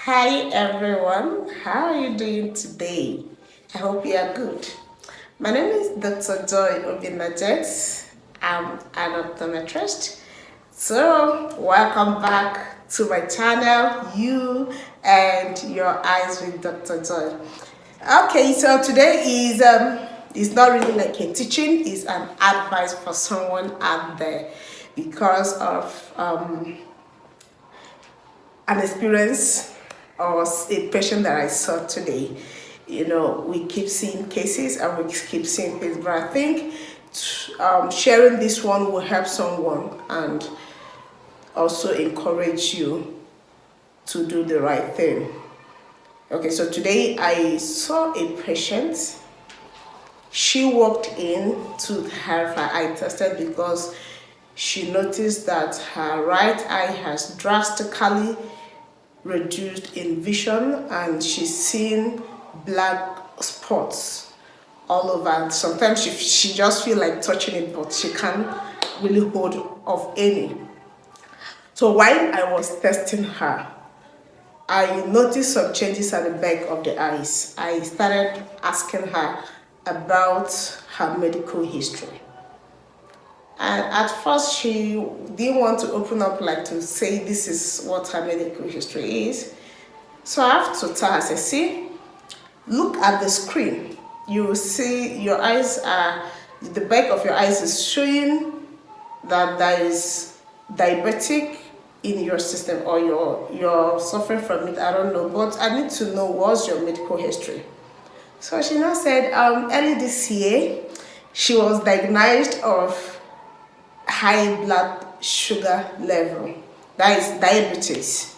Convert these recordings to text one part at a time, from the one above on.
Hi everyone, how are you doing today? I hope you are good. My name is Dr. Joy Obinajet. I'm an optometrist. So, welcome back to my channel, You and Your Eyes with Dr. Joy. Okay, so today is not really like a teaching, it's an advice for someone out there because of an experience or a patient that I saw today. We keep seeing cases and we keep seeing things, but I think sharing this one will help someone and also encourage you to do the right thing. Okay, so today I saw a patient. She walked in to have her eye tested because she noticed that her right eye has drastically reduced in vision and she's seeing black spots all over. Sometimes she just feel like touching it, but she can't really hold of any. So while I was testing her, I noticed some changes at the back of the eyes. I started asking her about her medical history. And at first, she didn't want to open up, like to say this is what her medical history is. So I have to tell her, I say, see, look at the screen. You will see your eyes the back of your eyes is showing that there is diabetic in your system or you're suffering from it. I don't know, but I need to know what's your medical history. So she now said, early this year, she was diagnosed of high blood sugar level, that is diabetes.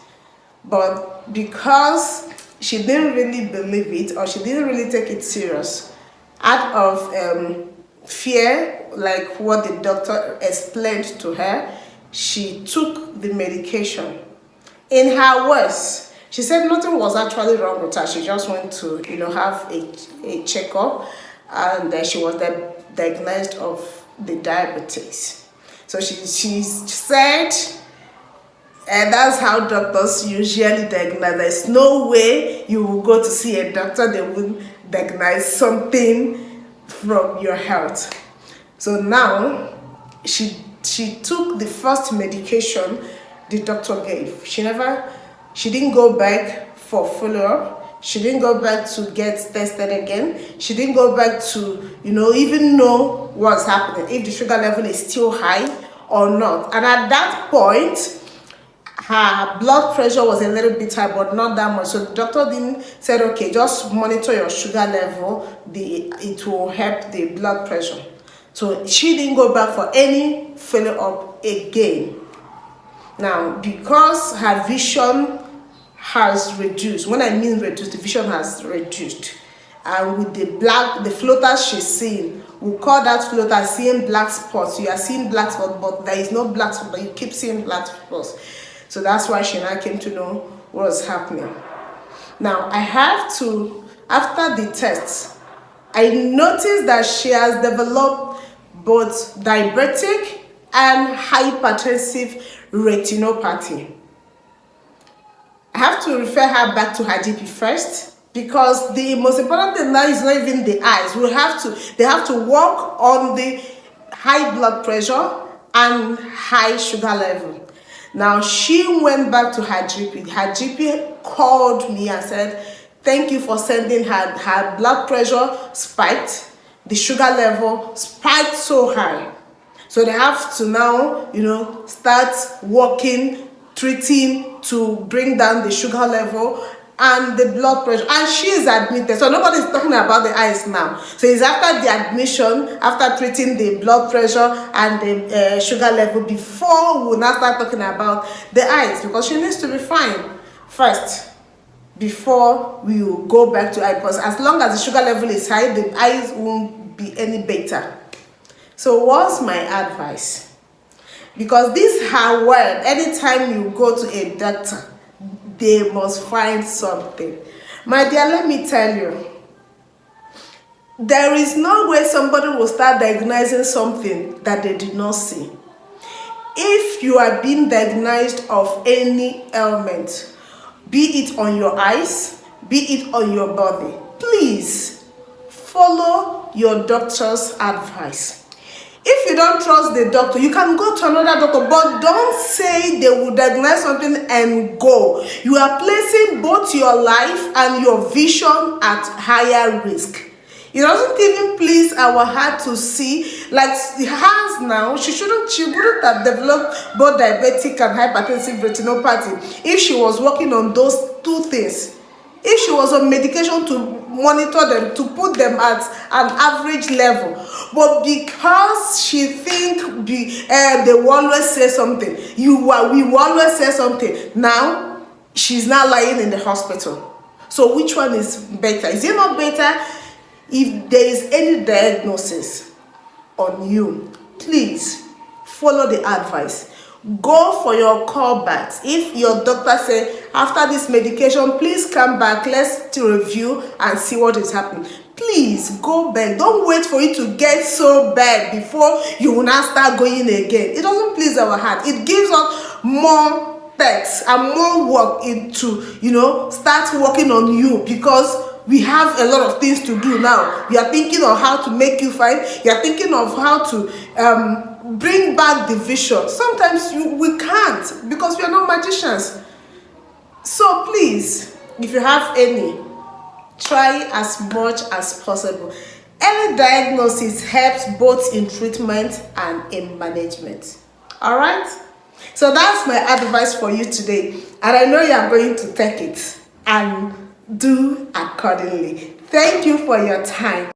But because she didn't really believe it or she didn't really take it serious, out of fear, like what the doctor explained to her, she took the medication. In her words, she said nothing was actually wrong with her. She just went to, have a checkup, and she was diagnosed of the diabetes. So she said, and that's how doctors usually diagnose. There's no way you will go to see a doctor, they will diagnose something from your health. So now she took the first medication the doctor gave. She didn't go back for follow-up. She didn't go back to get tested again. She didn't go back to, even know what's happening, if the sugar level is still high or not. And at that point, her blood pressure was a little bit high, but not that much. So the doctor didn't said, okay, just monitor your sugar level. It will help the blood pressure. So she didn't go back for any follow-up again. Now, because her vision has reduced, when I mean reduced, the vision has reduced, and with the floaters she's seeing, we call that floater seeing black spots. You are seeing black spots, but there is no black spot, but you keep seeing black spots. So that's why she now came to know what was happening. Now, I have to, after the test, I noticed that she has developed both diabetic and hypertensive retinopathy. I have to refer her back to her GP first, because the most important thing now is not even the eyes. They have to work on the high blood pressure and high sugar level. Now she went back to her GP. Her GP called me and said, thank you for sending her blood pressure spiked, the sugar level spiked so high. So they have to now, start working, treating to bring down the sugar level and the blood pressure. And she is admitted. So nobody's talking about the eyes now. So it's after the admission, after treating the blood pressure and the sugar level, before we'll now start talking about the eyes, because she needs to be fine first before we will go back to eye. Because as long as the sugar level is high, the eyes won't be any better. So what's my advice? Because this is her word. Anytime you go to a doctor, they must find something. My dear, let me tell you, there is no way somebody will start diagnosing something that they did not see. If you are being diagnosed of any ailment, be it on your eyes, be it on your body. Please follow your doctor's advice. If you don't trust the doctor, you can go to another doctor, but don't say they will diagnose something and go. You are placing both your life and your vision at higher risk. It doesn't even please our heart to see, like hers now, she wouldn't have developed both diabetic and hypertensive retinopathy if she was working on those two things. If she was on medication to monitor them, to put them at an average level, but because she think they will always say something, we will always say something. Now she's now lying in the hospital. So which one is better? Is it not better if there is any diagnosis on you? Please follow the advice. Go for your callbacks. If your doctor say after this medication, please come back, let's review and see what is happening. Please go back. Don't wait for it to get so bad before you will now start going again. It doesn't please our heart. It gives us more text and more work into, start working on you, because we have a lot of things to do now. We are thinking of how to make you fine. You are thinking of how to bring back the vision. Sometimes we can't, because we are not magicians. So please, if you have any, try as much as possible. Early diagnosis helps both in treatment and in management. All right? So that's my advice for you today. And I know you are going to take it and do accordingly. Thank you for your time.